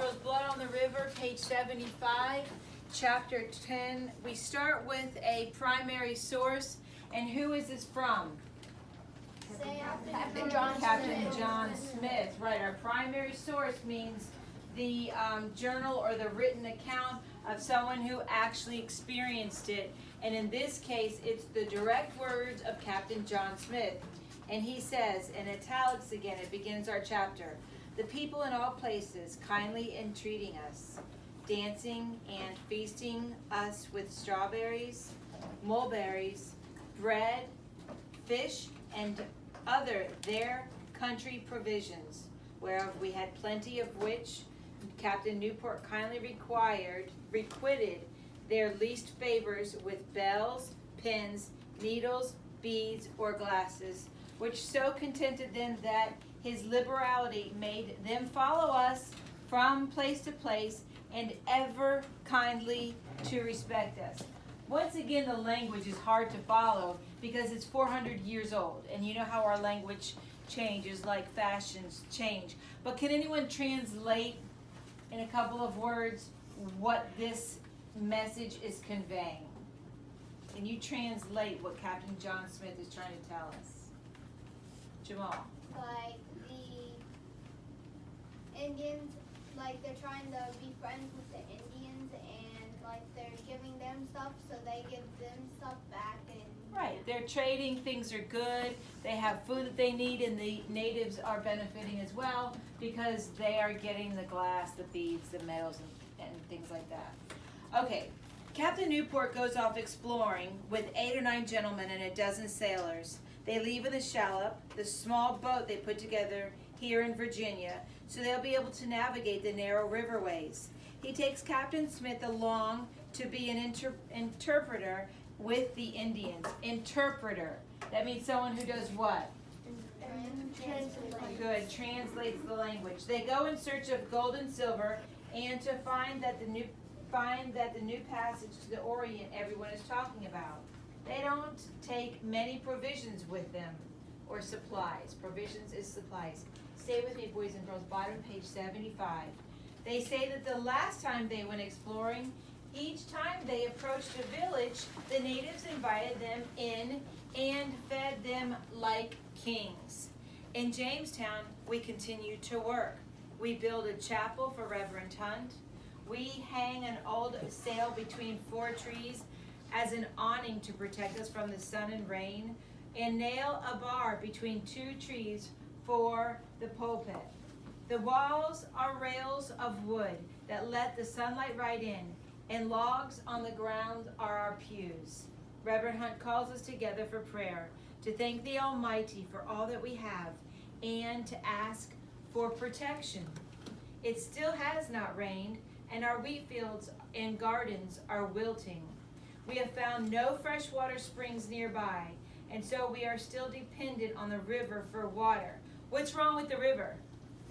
Girls, Blood on the River, page 75, chapter 10. We start with a primary source, and who is this from? Captain John Smith. Right, our primary source means the journal or the written account of someone who actually experienced it. And in this case, it's the direct words of Captain John Smith. And he says, in italics again, it begins our chapter, "The people in all places kindly entreating us, dancing and feasting us with strawberries, mulberries, bread, fish, and other their country provisions, whereof we had plenty, of which Captain Newport kindly requited their least favors with bells, pins, needles, beads, or glasses, which so contented them that his liberality made them follow us from place to place, and ever kindly to respect us." Once again, the language is hard to follow because it's 400 years old, and you know how our language changes, like fashions change. But can anyone translate in a couple of words what this message is conveying? Can you translate what Captain John Smith is trying to tell us? Jamal. Like the Indians, like they're trying to be friends with the Indians, and like they're giving them stuff, so they give them stuff back. And Right, they're trading, things are good, they have food that they need, and the natives are benefiting as well because they are getting the glass, the beads, the metals, and things like that. Okay, Captain Newport goes off exploring with 8 or 9 gentlemen and a dozen sailors. They leave in the shallop, the small boat they put together here in Virginia, so they'll be able to navigate the narrow riverways. He takes Captain Smith along to be an interpreter with the Indians. Interpreter. That means someone who does what? Good. Translates the language. They go in search of gold and silver, and to find that the new passage to the Orient everyone is talking about. They don't take many provisions with them, or supplies. Provisions is supplies. Stay with me, boys and girls. Bottom page 75. They say that the last time they went exploring, each time they approached a village, the natives invited them in and fed them like kings. In Jamestown, we continue to work. We build a chapel for Reverend Hunt. We hang an old sail between 4 trees as an awning to protect us from the sun and rain, and nail a bar between 2 trees for the pulpit. The walls are rails of wood that let the sunlight right in, and logs on the ground are our pews. Reverend Hunt calls us together for prayer, to thank the Almighty for all that we have, and to ask for protection. It still has not rained, and our wheat fields and gardens are wilting. We have found no freshwater springs nearby, and so we are still dependent on the river for water. What's wrong with the river?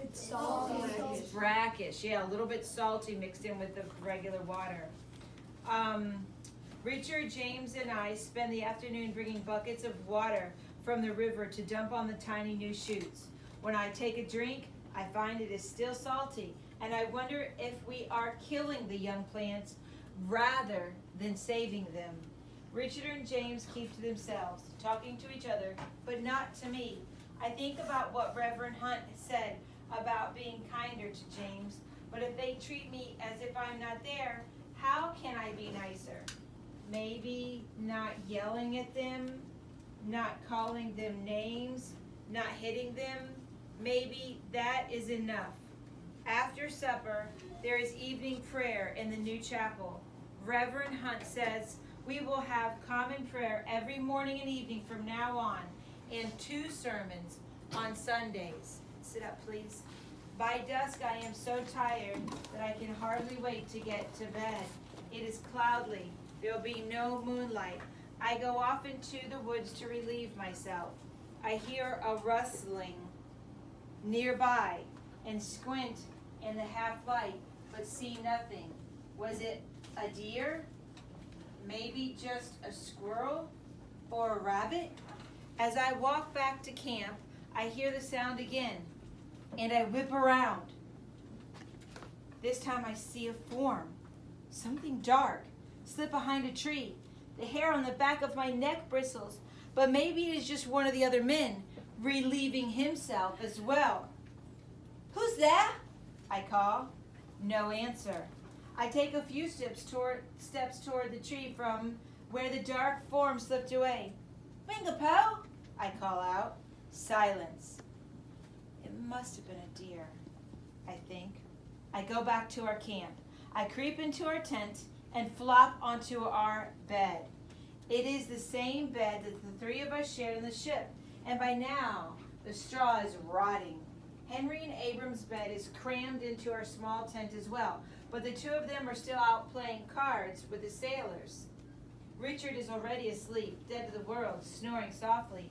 it's salty. It's brackish, yeah, a little bit salty mixed in with the regular water. Richard, James, and I spend the afternoon bringing buckets of water from the river to dump on the tiny new shoots. When I take a drink, I find it is still salty, and I wonder if we are killing the young plants rather than saving them. Richard and James keep to themselves, talking to each other, but not to me. I think about what Reverend Hunt said about being kinder to James, but if they treat me as if I'm not there, how can I be nicer? Maybe not yelling at them, not calling them names, not hitting them. Maybe that is enough. After supper, there is evening prayer in the new chapel. Reverend Hunt says we will have common prayer every morning and evening from now on, and 2 sermons on Sundays. Sit up, please. By dusk, I am so tired that I can hardly wait to get to bed. It is cloudy. There will be no moonlight. I go off into the woods to relieve myself. I hear a rustling nearby and squint in the half light, but see nothing. Was it a deer? Maybe just a squirrel or a rabbit? As I walk back to camp, I hear the sound again, and I whip around. This time I see a form, something dark, slip behind a tree. The hair on the back of my neck bristles, but maybe it is just one of the other men, relieving himself as well. "Who's there?" I call. No answer. I take a few steps toward the tree from where the dark form slipped away. "Wingapo!" I call out. Silence. It must have been a deer, I think. I go back to our camp. I creep into our tent and flop onto our bed. It is the same bed that the three of us shared in the ship, and by now the straw is rotting. Henry and Abram's bed is crammed into our small tent as well, but the two of them are still out playing cards with the sailors. Richard is already asleep, dead to the world, snoring softly.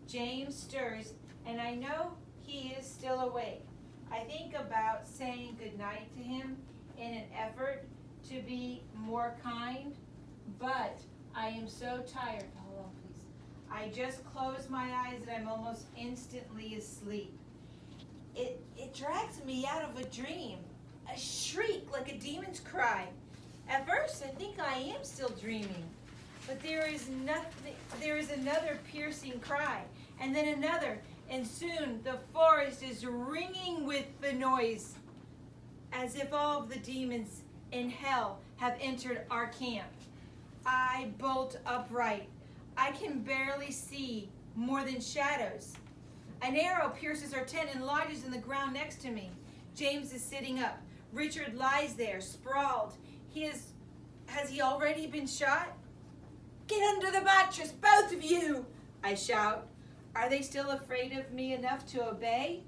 James stirs, and I know he is still awake. I think about saying goodnight to him in an effort to be more kind, but I am so tired. Hold on, please. I just close my eyes and I'm almost instantly asleep. It drags me out of a dream, a shriek like a demon's cry. At first, I think I am still dreaming, but there is another piercing cry, and then another, and soon the forest is ringing with the noise, as if all of the demons in hell have entered our camp. I bolt upright. I can barely see more than shadows. An arrow pierces our tent and lodges in the ground next to me. James is sitting up. Richard lies there, sprawled. Has he already been shot? "Get under the mattress, both of you!" I shout. Are they still afraid of me enough to obey?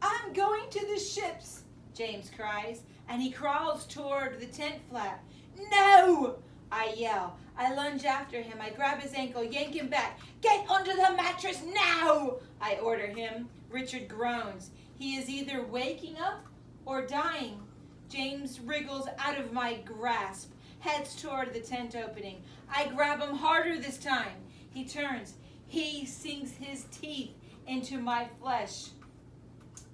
"I'm going to the ships," James cries, and he crawls toward the tent flap. "No!" I yell. I lunge after him. I grab his ankle, yank him back. "Get under the mattress now!" I order him. Richard groans. He is either waking up or dying. James wriggles out of my grasp, heads toward the tent opening. I grab him harder this time. He turns. He sinks his teeth into my flesh.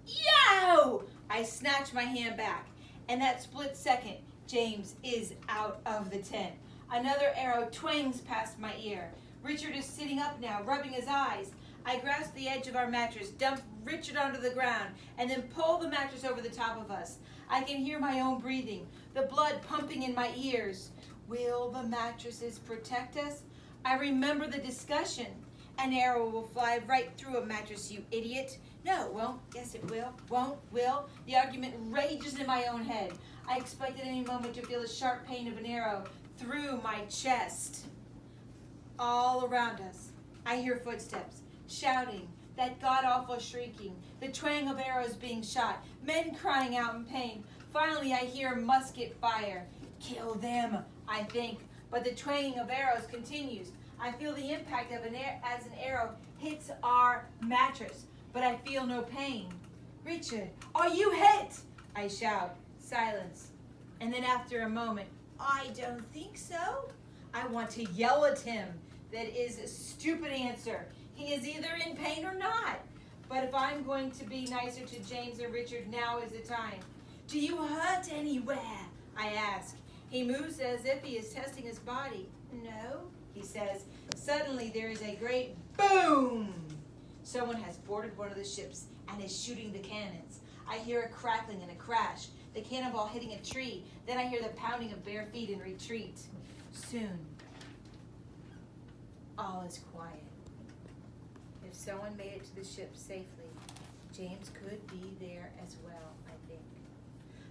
"Yo!" I snatch my hand back. In that split second, James is out of the tent. Another arrow twangs past my ear. Richard is sitting up now, rubbing his eyes. I grasp the edge of our mattress, dump Richard onto the ground, and then pull the mattress over the top of us. I can hear my own breathing, the blood pumping in my ears. Will the mattresses protect us? I remember the discussion. An arrow will fly right through a mattress, you idiot. No, it won't. Yes, it will. Won't, will. The argument rages in my own head. I expect at any moment to feel the sharp pain of an arrow through my chest. All around us, I hear footsteps, shouting, that god-awful shrieking, the twang of arrows being shot, men crying out in pain. Finally, I hear musket fire. Kill them, I think, but the twanging of arrows continues. I feel the impact of as an arrow hits our mattress, but I feel no pain. Richard, are you hit? I shout. Silence. And then after a moment, I don't think so. I want to yell at him. That is a stupid answer. He is either in pain or not. But if I'm going to be nicer to James or Richard, now is the time. Do you hurt anywhere? I ask. He moves as if he is testing his body. No, he says. Suddenly there is a great boom. Someone has boarded one of the ships and is shooting the cannons. I hear a crackling and a crash, the cannonball hitting a tree. Then I hear the pounding of bare feet in retreat. Soon, all is quiet. If someone made it to the ship safely, James could be there as well, I think.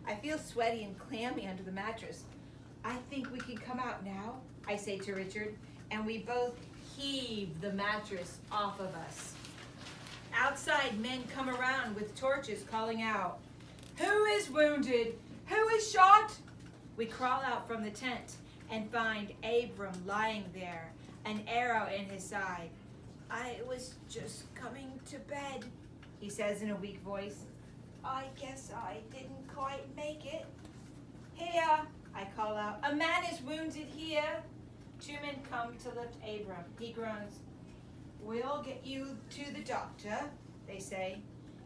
I feel sweaty and clammy under the mattress. I think we can come out now, I say to Richard, and we both heave the mattress off of us. Outside, men come around with torches calling out, "Who is wounded? Who is shot?" We crawl out from the tent and find Abram lying there, an arrow in his side. "I was just coming to bed," he says in a weak voice. "I guess I didn't quite make it." "Here," I call out. "A man is wounded here." Two men come to lift Abram. He groans. "We'll get you to the doctor," they say.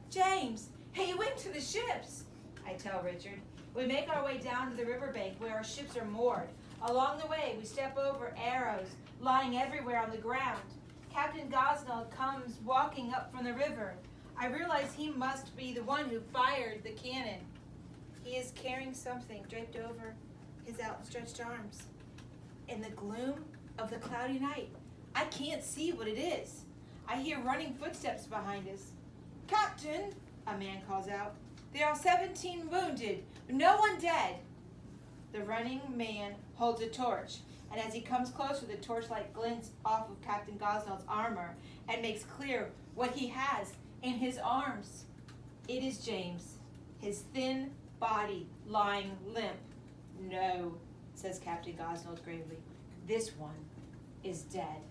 "James, he went to the ships." I tell Richard. We make our way down to the riverbank where our ships are moored. Along the way, we step over arrows lying everywhere on the ground. Captain Gosnell comes walking up from the river. I realize he must be the one who fired the cannon. He is carrying something draped over his outstretched arms. In the gloom of the cloudy night, I can't see what it is. I hear running footsteps behind us. "Captain," a man calls out, "there are 17 wounded, no one dead." The running man holds a torch, and as he comes closer, the torchlight glints off of Captain Gosnell's armor and makes clear what he has in his arms. It is James, his thin body lying limp. "No," says Captain Gosnell gravely, "this one is dead."